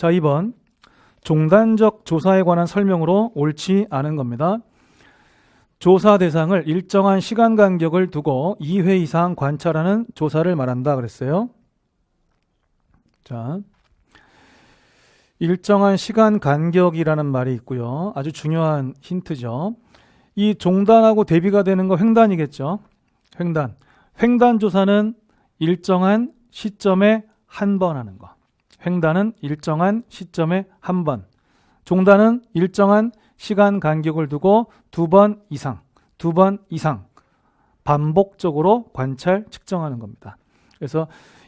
자, 2번. 종단적 조사에 관한 설명으로 옳지 않은 겁니다. 조사 대상을 일정한 시간 간격을 두고 2회 이상 관찰하는 조사를 말한다 그랬어요. 자, 일정한 시간 간격이라는 말이 있고요. 아주 중요한 힌트죠. 이 종단하고 대비가 되는 거 횡단이겠죠. 횡단. 횡단 조사는 일정한 시점에 한 번 하는 거. 횡단은 일정한 시점에 한 번. 종단은 일정한 시간 간격을 두고 두 번 이상 반복적으로 관찰 측정하는 겁니다. 그래서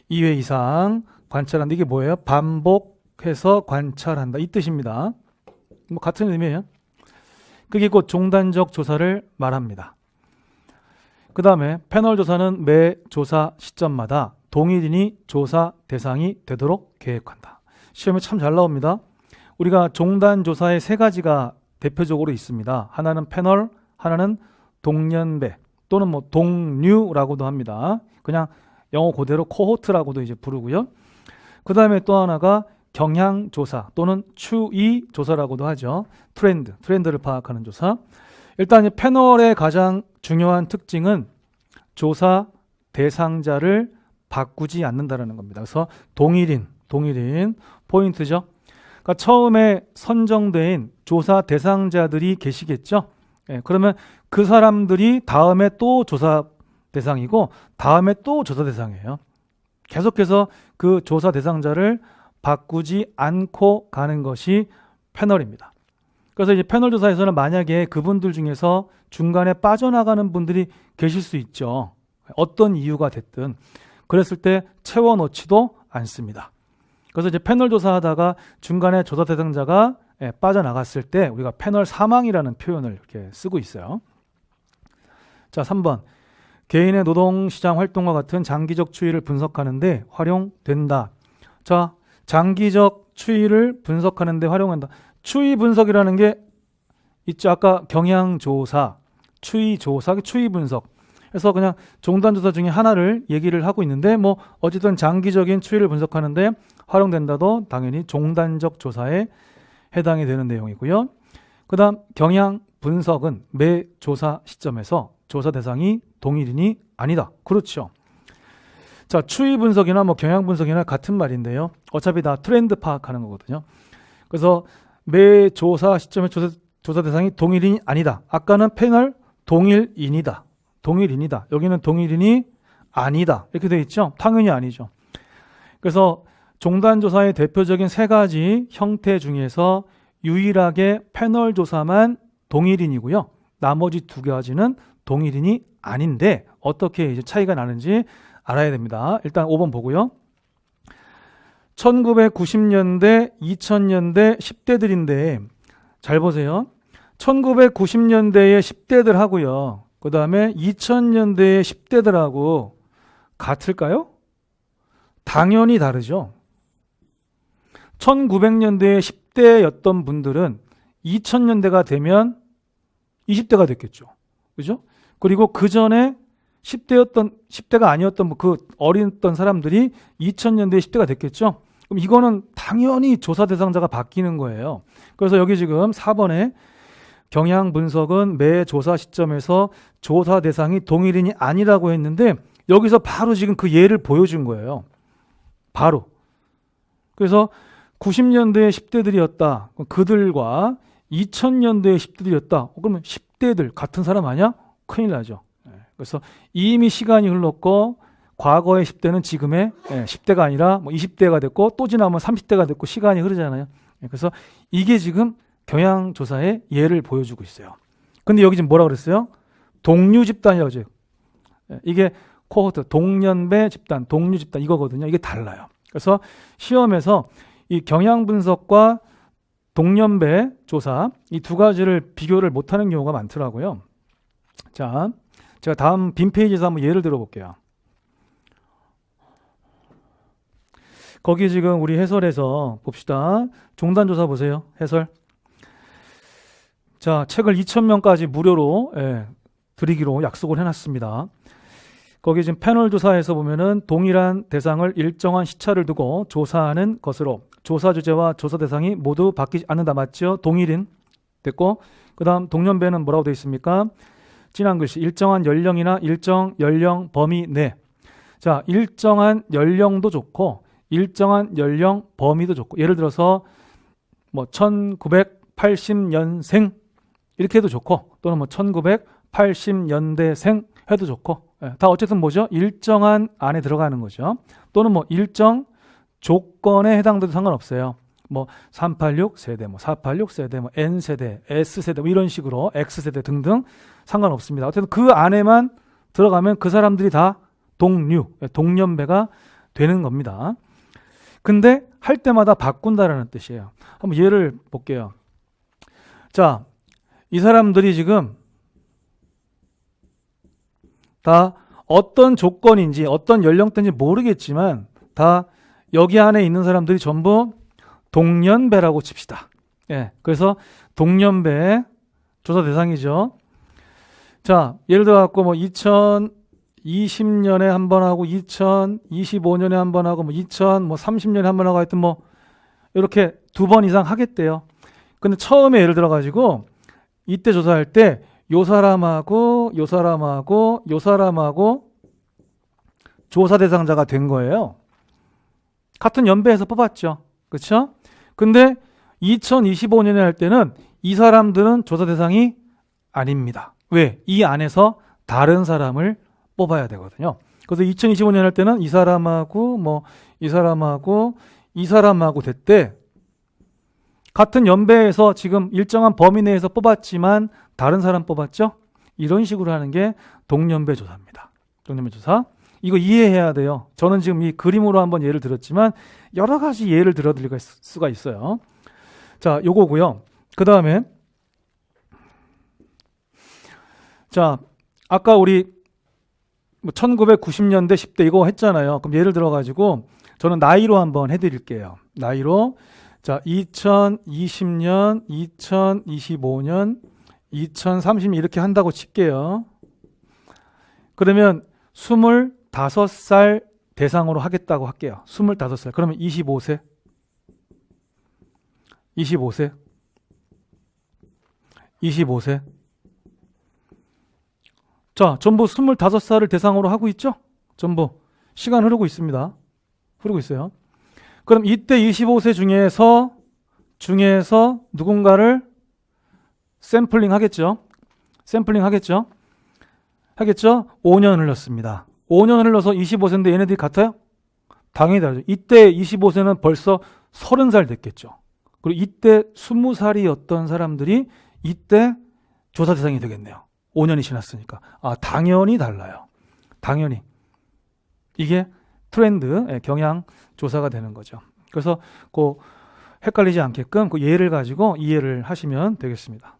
2회 이상 관찰한다. 이게 뭐예요? 반복해서 관찰한다. 이 뜻입니다. 뭐 같은 의미예요. 그게 곧 종단적 조사를 말합니다. 그 다음에 패널 조사는 매 조사 시점마다 동일인이 조사 대상이 되도록 계획한다. 시험에 참 잘 나옵니다. 우리가 종단 조사의 세 가지가 대표적으로 있습니다. 하나는 패널, 하나는 동년배 또는 뭐 동류라고도 합니다. 그냥 영어 그대로 코호트라고도 이제 부르고요. 그 다음에 또 하나가 경향조사 또는 추이조사라고도 하죠. 트렌드를 파악하는 조사. 일단 이 패널의 가장 중요한 특징은 조사 대상자를 바꾸지 않는다는 겁니다. 그래서 동일인 포인트죠. 그러니까 처음에 선정된 조사 대상자들이 계시겠죠. 그러면 그 사람들이 다음에 또 조사 대상이고 다음에 또 조사 대상이에요. 계속해서 그 조사 대상자를 바꾸지 않고 가는 것이 패널입니다. 그래서 이제 패널 조사에서는 만약에 그분들 중에서 중간에 빠져나가는 분들이 계실 수 있죠. 어떤 이유가 됐든 그랬을 때 채워넣지도 않습니다. 그래서 이제 패널 조사하다가 중간에 조사 대상자가 빠져나갔을 때 우리가 패널 사망이라는 표현을 이렇게 쓰고 있어요. 자, 3번. 개인의 노동시장 활동과 같은 장기적 추이를 분석하는 데 활용된다. 자, 장기적 추이를 분석하는 데 활용한다. 추이 분석이라는 게 있죠. 아까 경향조사, 추이조사, 추이 분석. 그래서 그냥 종단조사 중에 하나를 얘기를 하고 있는데 뭐 어쨌든 장기적인 추이를 분석하는데 활용된다도 당연히 종단적 조사에 해당이 되는 내용이고요. 그 다음 경향 분석은 매 조사 시점에서 조사 대상이 동일인이 아니다. 그렇죠. 자, 추이 분석이나 뭐 경향 분석이나 같은 말인데요. 어차피 다 트렌드 파악하는 거거든요. 그래서 매 조사 시점에 조사 대상이 동일인이 아니다. 아까는 패널 동일인이다. 여기는 동일인이 아니다. 이렇게 되어 있죠. 당연히 아니죠. 그래서 종단조사의 대표적인 세 가지 형태 중에서 유일하게 패널 조사만 동일인이고요. 나머지 두 가지는 동일인이 아닌데 어떻게 이제 차이가 나는지 알아야 됩니다. 일단 5번 보고요. 1990년대, 2000년대 10대들인데 잘 보세요. 1990년대의 10대들 하고요. 그 다음에 2000년대의 10대들하고 같을까요? 당연히 다르죠. 1900년대의 10대였던 분들은 2000년대가 되면 20대가 됐겠죠. 그죠? 그리고 그 전에 10대가 아니었던 그 어렸던 사람들이 2000년대에 10대가 됐겠죠. 그럼 이거는 당연히 조사 대상자가 바뀌는 거예요. 그래서 여기 지금 4번에 경향 분석은 매 조사 시점에서 조사 대상이 동일인이 아니라고 했는데 여기서 바로 지금 그 예를 보여준 거예요. 바로. 그래서 90년대의 10대들이었다. 그들과 2000년대의 10대들이었다. 그러면 10대들 같은 사람 아니야? 큰일 나죠. 그래서 이미 시간이 흘렀고 과거의 10대는 지금의 10대가 아니라 뭐 20대가 됐고 또 지나면 30대가 됐고 시간이 흐르잖아요. 그래서 이게 지금 경향조사의 예를 보여주고 있어요. 근데 여기 지금 뭐라 그랬어요? 동류 집단이라고 하죠. 이게 코호트, 동년배 집단, 동류 집단 이거거든요. 이게 달라요. 그래서 시험에서 이 경향 분석과 동년배 조사 이 두 가지를 비교를 못하는 경우가 많더라고요. 자, 제가 다음 빈 페이지에서 한번 예를 들어볼게요. 거기 지금 우리 해설에서 봅시다. 종단조사 보세요. 해설. 자, 책을 2,000명까지 무료로 드리기로 약속을 해놨습니다. 거기 지금 패널 조사에서 보면은 동일한 대상을 일정한 시차를 두고 조사하는 것으로 조사 주제와 조사 대상이 모두 바뀌지 않는다. 맞죠? 동일인 됐고, 그 다음 동년배는 뭐라고 되어 있습니까? 진한 글씨, 일정한 연령이나 일정 연령 범위 내. 자, 일정한 연령도 좋고 일정한 연령 범위도 좋고, 예를 들어서 뭐 1980년생 이렇게 해도 좋고, 또는 뭐 1980년대생 해도 좋고, 다 어쨌든 뭐죠? 일정한 안에 들어가는 거죠. 또는 뭐 일정 조건에 해당돼도 상관없어요. 뭐 386 세대, 뭐 486 세대, 뭐 N 세대, S 세대, 뭐 이런 식으로 X 세대 등등 상관없습니다. 어쨌든 그 안에만 들어가면 그 사람들이 다 동류, 동년배가 되는 겁니다. 근데 할 때마다 바꾼다라는 뜻이에요. 한번 예를 볼게요. 자, 이 사람들이 지금 다 어떤 조건인지 어떤 연령대인지 모르겠지만 다 여기 안에 있는 사람들이 전부 동년배라고 칩시다. 예, 그래서 동년배 조사 대상이죠. 자, 예를 들어 갖고 뭐 2020년에 한 번 하고 2025년에 한 번 하고 뭐 2030년에 한 번 하고 하여튼 뭐 이렇게 2번 이상 하겠대요. 근데 처음에 예를 들어 가지고 이때 조사할 때 요 사람하고 요 사람하고 요 사람하고 조사 대상자가 된 거예요. 같은 연배에서 뽑았죠. 그렇죠? 근데 2025년에 할 때는 이 사람들은 조사 대상이 아닙니다. 왜? 이 안에서 다른 사람을 뽑아야 되거든요. 그래서 2025년 할 때는 이 사람하고 뭐 이 사람하고 이 사람하고 됐대. 같은 연배에서 지금 일정한 범위 내에서 뽑았지만 다른 사람 뽑았죠? 이런 식으로 하는 게 동년배 조사입니다. 동년배 조사. 이거 이해해야 돼요. 저는 지금 이 그림으로 한번 예를 들었지만 여러 가지 예를 들어드릴 수가 있어요. 자, 요거고요. 그 다음에 자, 아까 우리 1990년대 10대 이거 했잖아요. 그럼 예를 들어가지고 저는 나이로 한번 해드릴게요. 나이로. 자, 2020년, 2025년, 2030년 이렇게 한다고 칠게요. 그러면 25살 대상으로 하겠다고 할게요. 25살. 그러면 25세. 25세. 25세. 자, 전부 25살을 대상으로 하고 있죠? 전부. 시간 흐르고 있습니다. 흐르고 있어요. 그럼 이때 25세 중에서 누군가를 샘플링 하겠죠? 샘플링 하겠죠? 5년 흘렀습니다. 5년 흘러서 25세인데 얘네들이 같아요? 당연히 다르죠. 이때 25세는 벌써 30살 됐겠죠. 그리고 이때 20살이었던 사람들이 이때 조사 대상이 되겠네요. 5년이 지났으니까. 아, 당연히 달라요. 당연히. 이게 트렌드, 경향 조사가 되는 거죠. 그래서 그 헷갈리지 않게끔 그 예를 가지고 이해를 하시면 되겠습니다.